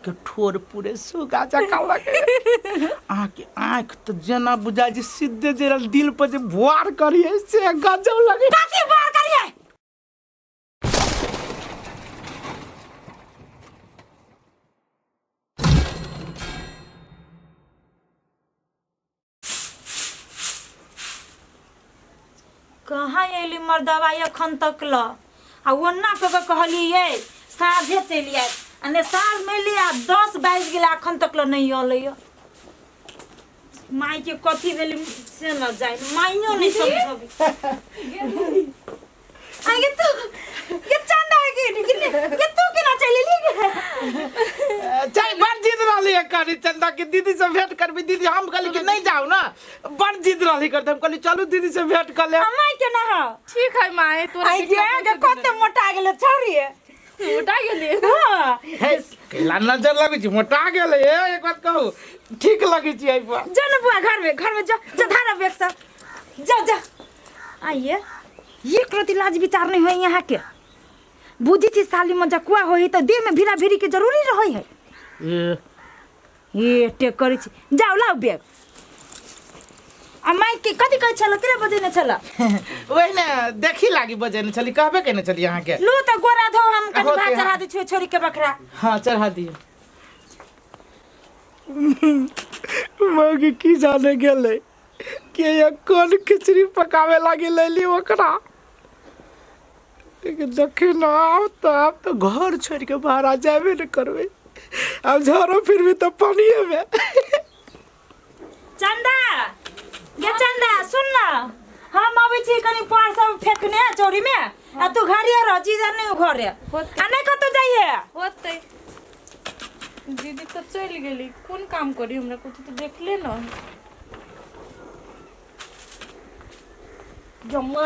के ठोर पूरे सुगा जका लगे के आँख तो जना बुझाई जे सीधे जे दिल पर जे भुआर करिए से गजब लगे काती भुआर करिए कहाँ एली मर्दवा एखन तक ल आ ओन्ना के कहलिए साझे चलिए अने साल में लिया 10-22 गिला अखन तक ल नहीं अलै माई के कथी भेली से न जाय माइयो नहीं समझबी आगे के चंदा के तू केना चलेली चाहे बड़ जिद रहली करी चंदा के दीदी से भेंट करबी दीदी हम कहली कि नहीं जाओ ना बड़ जिद रहली करते हम कहली चलू दीदी से भेंट कर ले माई के ना ठीक है माई तोरा के कते मोटा गेले छोरी मोटा गेले हां हे केला नजर लगे छी मोटा गेले एक बात कहू ठीक लगे छी आई पर जन बुआ घर में जा धारा बेक सा जा आइए ये कृति लाज विचार नहीं होई यहाँ के बुझी छी साली में जकुआ होई त देह में भीरा भीरी के जरूरी रहई है ये टेक करी छी जाओ लाओ बेग आ माई के कथि कहै छला केरे बजे ने छला ओइ ने देखी लागी बजे ने चली कहबे केने चली यहां के लो त गोरा धो हम कनि भात चढ़ा दी छोरी के बकरा हां चढ़ा दिए मगे की जाने गेले के ये कोन खिचड़ी पकावे लागी लेली ओकरा देखे ना आप तो घर छोड़ के बाहर आ जाबे न करबे अब झरो फिर भी तो पानिए में चंदा ये चंदा सुन ना हम आबै छी कनी पार सब फेकने चोरी में आ तू घरिया रह चीज नहीं घरे आ नहीं कतो जाइए होतै दीदी तो चल गेली कौन काम करी हमरा कुछ तो देख ले ना जम्मा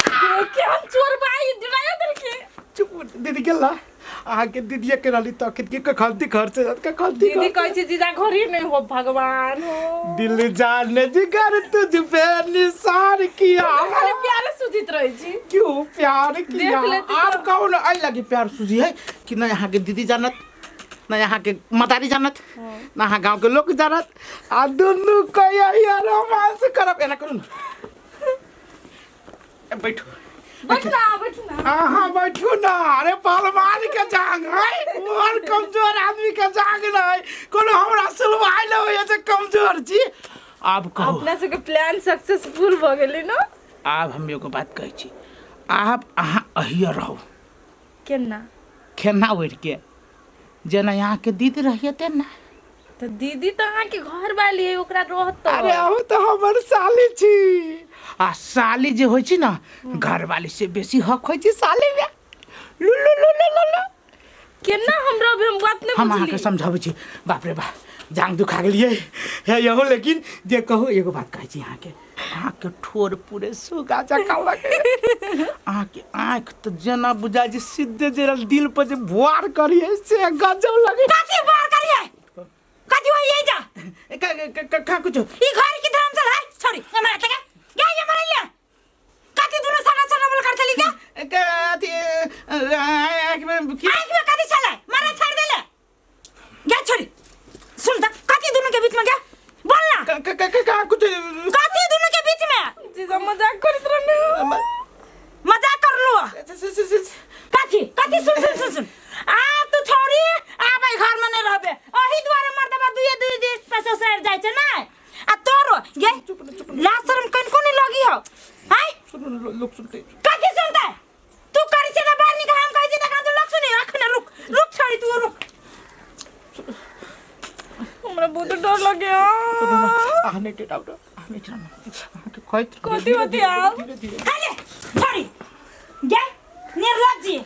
के हम चोर भाई दिलाया दिल के चुप दीदी गेला आके दीदी के रहली तो के खलती घर से के खलती दीदी कहै छी जीजा घरी नहीं हो भगवान हो दिल जाने जिगर तुझ पे निसार किया अरे प्यार सुजित रही छी क्यों प्यार किया देख आप कौन आई लगी प्यार सुजी है कि ना यहाँ के दीदी जानत ना यहाँ के मतारी जानत ना यहाँ गांव के लोग जानत आ दोनों को यही रोमांस करब एना करू ना बैठो हाँ बैठू ना अरे पहलवान के जांग है और कमजोर आदमी के जांग नहीं कोनो हमरा सुलवाई ले होय जे कमजोर छी अब कहो अपना से के प्लान सक्सेसफुल भ गेलै न अब हम एगो बात कहै छी आप अहाँ अहिया रहो केना खेना ओढ़ के जेना यहाँ के दीदी रहिए तेना तो दीदी तो अहाँ के घर वाली है ओकरा रहत अरे अब तो हमर साली छी आ साली जे होय छी ना घर वाली से बेसी हक होय छी साली में लु लु लु लु लु, लु। केना हमरा भी हम बात नहीं हम बुझली अहाँ के समझाबै छी बाप रे बाप जांग दुखा गेलिए हे यहो लेकिन जे कहू एगो बात कहै छी अहाँ के ठोर पूरे सुगा जका लगे के आँख तो जना बुझाई जे सीधे जे दिल पर जे भुआर करिए से गजब लगे काती भुआर करिए काती हो ये जा का कुछ ई घर की धर्मशाला है छोड़ी हमरा तक क्या ये मरैया काती दोनों सारा बोल कर चली क्या काती आँख में काती चला मारा छोड़ दे ले क्या छोड़ी सुन ता काती दोनों के बीच में क्या बोलना का कुछ काती दोनों के बीच में जीजा मजाक करत रहने मजाक कर लो काती सुन आ तू छोड़ी आ भाई घर में नहीं रहबे ओही द्वारे मर्दबा दुए पैसा सर जाय छै ना आ तोरो ये लाशरम कन कोनी लगी हो हाय लोग सुनते काती सुनता तू करी से बाहर निकल हम कहै छी त तू लोग सुनी अखने रुक छोड़ी तू रुक हमरा बहुत डर लगे आने के डाउट आने जाना के खोइत कथि होती आ खाले छोड़ी ये निर्लज्जी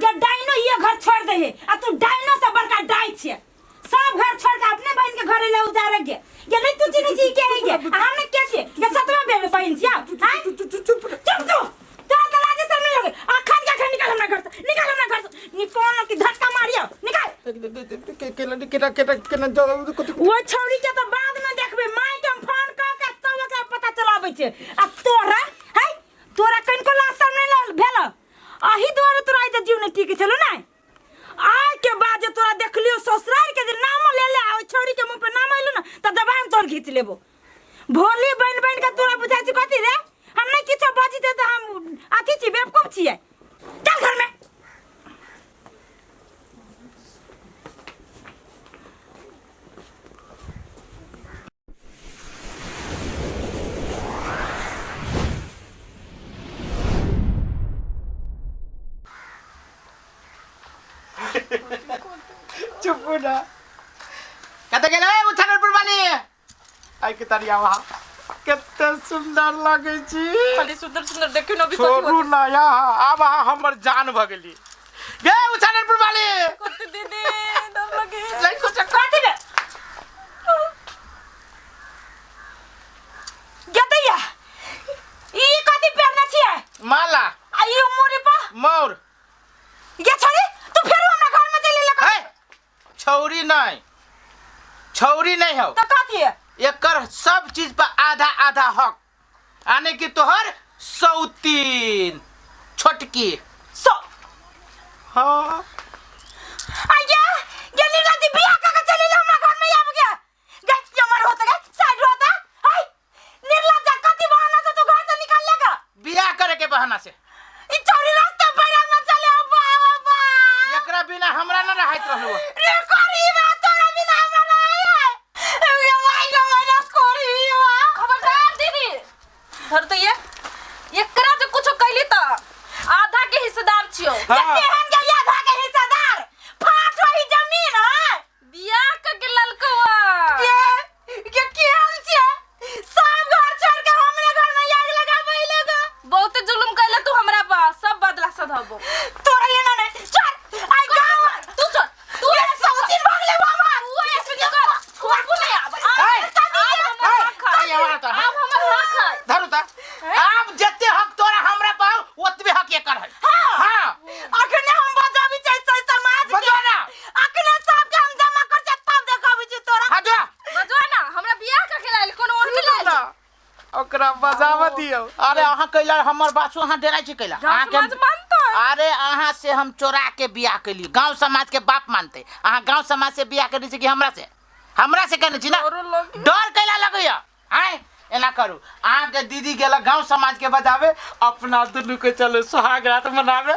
जे डाइनो ये घर छोड़ दे है आ तू डाइनो से बड़का डाइ छे सब घर छोड़ के अपने बहन के घरे ले उजारे गे ये नहीं तू चिनी जी के है गे हमने के छे ये सतवा बे बहन छिया चुप तू तो दरवाजे से नहीं लगे अखन के निकल हमरा घर से निकल की धक्का मारियो निकल के वो छौरी के तो बाद में देखबे माई के फोन क के तब ओकरा पता चलाबै छे आ तोरा कन को लाश सामने भेल अही द्वारे तोरा जे जीव ने टिके छलो ना आज के बाद जे तोरा देखलियो ससुराल के जे नाम लेबो भोली बन बन के तोरा बुझाइ छी कथि रे हम नहीं किछो बजिते त हम अथि छी बेवकूफ छियै चल घर में चुप ना कते गेले उछानपुर वाली आई के तरिया वहां कते सुंदर लागे छी खाली सुंदर सुंदर देखियो न अभी छोरू ना यहाँ अब हमर जान भ गेली गे उछानपुर वाली कते दीदी डर लगे ले कुछ काटी दे गदैया ई कथि पेरना छियै माला आ ई मोरी पा मोर ये छोरी तू फेर हमरा घर में चले ले छौरी नहीं हो तो कथि है एकर सब चीज पर आधा आधा हक आने की तोहर सौतीन छोटकी सो हाँ आया ये लीलाजी बियाह का चले ले हमरा घर में आब गया गैस ये मर होता गैस साइड होता हाय निर्लज्जा कथि बहाना से तू घर से निकाल लेगा बियाह करे के बहाना से ई छोरी रास्ता पर में चले बाबा एकरा बिना हमरा न रहत रहलो रे करी बात तोरा बिना हमरा नहीं ये माय गवा करी खबरदार दीदी धर तो ये करा जो कुछ कहली त आधा के हिस्सेदार छियो जते हम के आधा के हिस्सेदार फाट होई जमीन है बियाह के ललकवा ये केहन छै सब घर छोड़ के हमरे घर में आग लगाबै लेगा बहुत जुलुम कैला तू हमरा पास सब बदला सधबो तोरा ये ना नहीं चल आई गांव तू चल तू ये सौतीन भाग ले बाबा वो ऐसे के कर छोड़ को नहीं अब अब हमर हक है धरु ता अब जते हक तोरा हमरा पाओ ओतबे हक एकर है हां अखने हम बजाबी छै सही समाज के बजो ना अखने सब के हम जमा कर छै तब देखाबी छी तोरा हां जो बजवा ना हमरा बियाह का खेलाइल कोनो और के लाइल ओकरा बजाव दियो अरे अहाँ कैला हमर बात सु अहाँ डेराइ छी कैला अहाँ के समाज मानतो अरे अहाँ से हम चोरा के बियाह कैली गांव समाज के बाप मानते अहाँ गांव समाज से बियाह करै छी कि हमरा से कहने छी ना डर कैला लगैया आय एना करू अहाँ के दीदी गेला गांव समाज के बजावे अपना दुनु के चलो सुहाग रात मनावे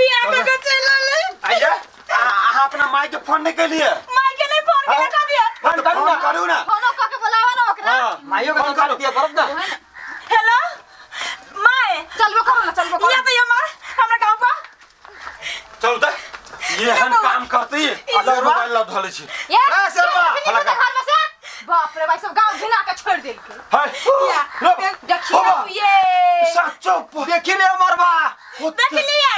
बियाह के चला ले आइए अहाँ अपना माई के फोन नहीं कलिए माई के नहीं फोन के लगा दिया फोन करू ना कोनो का के बुलावा ना ओकरा हां माईयो के फोन दिया बरद ना हेलो माई चलबो करो ये तो ये मार हमरा गांव का चल त ये हम काम करती अलग मोबाइल ला धले छी ये सरवा घर में से बाप रे भाई सब गांव घिना के छोड़ देल के हाय देखियो ये सच्चो देखी रे मरबा देख लिए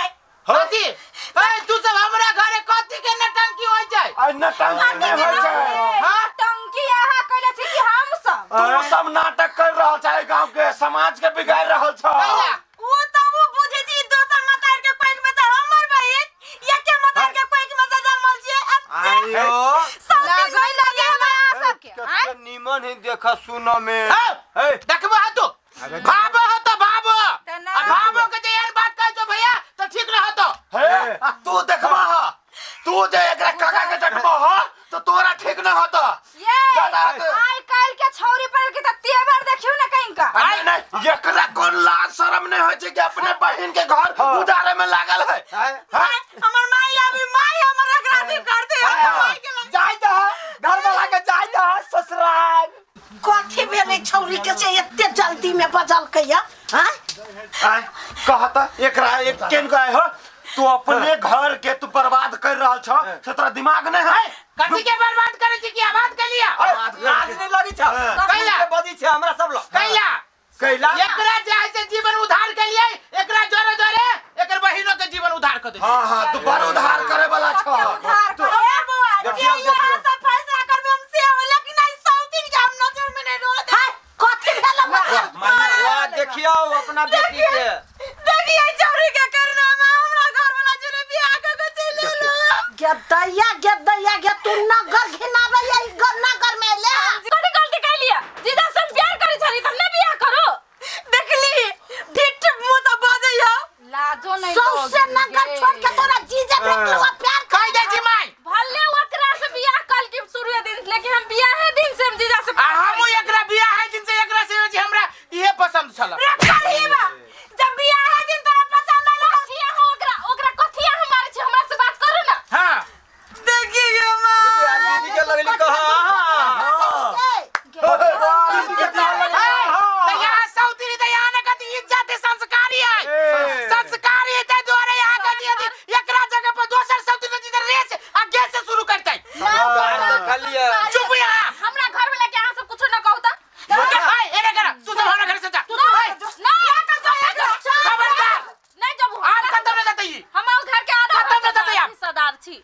कथी ए तू सब हमरा घरे कथी के नटंकी होय जाय आ नटंकी नहीं होय छै हां टंकी यहाँ कहले छी कि हम सब तू सब नाटक कर रहल छै गांव के समाज के बिगाड़ रहल छ कैला वो तो वो बुझे जी दोसर मतार के पैक में से हमर बहिन या के मतार के पैक में से जमल छी आयो लागै लगे हमरा सबके कते नीमन है देखा सुनो में ए देखबो हा तू भाबो हो तो भाबो आ भाबो के जे यार बात कह जो भैया तो ठीक रह तो हे तू देखबा ह तू जे एकरा काका के देखबा ह तो तोरा ठीक न होत ये आई काल के छौरी पर के त तेवर देखियो ना कहीं का आई नहीं एकरा कोन लाज शरम नहीं होय छै कि अपने बहन के घर उजारे में लागल है हमर माई अभी माई हमर अगराती करते है माई के जाय त घर वाला के जाय त ससुराल कथी भेलै छौरी के से एते जल्दी में बजल कहिया हां आय कहता एकरा एक केन गए हो तू अपने घर के तू बर्बाद कर रहल छ से तोरा दिमाग नहीं है कथी के बर्बाद करे छी कि बात कर लिया लाज नहीं लगी छ कैला के बदी छ हमरा सब लोग कैला कैला एकरा जाय से जीवन उद्धार के लिए एकरा जोरे जोरे एकर बहिनो के जीवन उद्धार कर दे हां हां तू बड़ उद्धार करे वाला छ तू ए बुआ जे यहाँ सब फैसला करबे हम से हो लेकिन आई सौतीन के हम नजर में नहीं रह दे कथी भेल मनिया देखियो अपना बेटी के देखिए चोरी के करना में हमरा घर वाला जने बियाह के चले लो गदैया गे तू नगर घिनाबे ई नगर में ले कथि गलती कर लिया जीजा संग प्यार करे छली त ने बियाह करो देखली ढिठ मुंह से बजैया लाजो नहीं सौसे नगर छोड़ के तोरा जीजे बेटलवा प्यार कह दे छी माई भले ओकरा से बियाह कल के शुरू दिन लेकिन हम बियाह दिन से हम जीजा से हम भैया चुप यहाँ हमरा घर में लेके अहाँ सब कुछ न कहता हाय एने करा तू सब हमरा घर से जा तू हाय खबरदार नहीं जब आप खत्म न जाते ही हम घर के आधा खत्म न जाते आप हिस्सेदार छी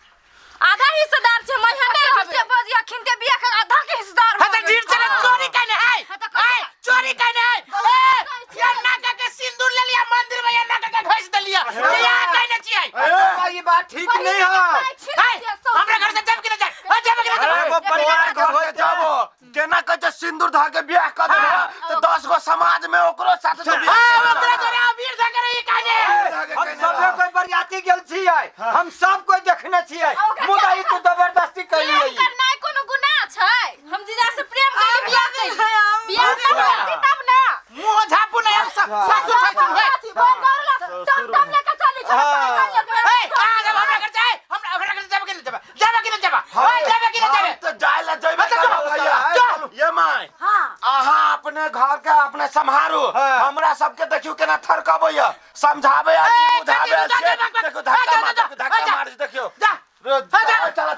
आधा हिस्सेदार छी मैं हने रहबे बजिया खिन के बिया के आधा के हिस्सेदार हत ढीर से चोरी कने है चोरी कने है ए अन्ना के सिंदूर ले लिया मंदिर में अन्ना के घस दे लिया यहाँ कने छी ये बात ठीक नहीं है हमरा घर से जब के न जाए जब के न जाए परिवार घर से जाबो केना कहते सिंदूर धा के बियाह कर दे तो 10 गो समाज में ओकरो साथ तो ओकरा तोरा वीर धा करे ई काने हम सब कोई बरियाती गेल छियै हम सब कोई देखने छियै मुदा ई तू जबरदस्ती कैली है करना कोनो गुनाह छै हम जीजा से प्रेम के बियाह बियाह करती तब ना मुंह झापू नहीं सासू खाई है टम लेके चली छ ए आ जब हमरा घर जाए हमरा घर जाबे के न जाबे ओए जाबे के न जाबे तो जाय ला जइबे भैया ये माय अहाँ अपने घर के अपने संभारू हमरा सबके देखियो केना थरकाबैया समझाबे आ बुझाबे देखो धक्का मार देखियो जा चल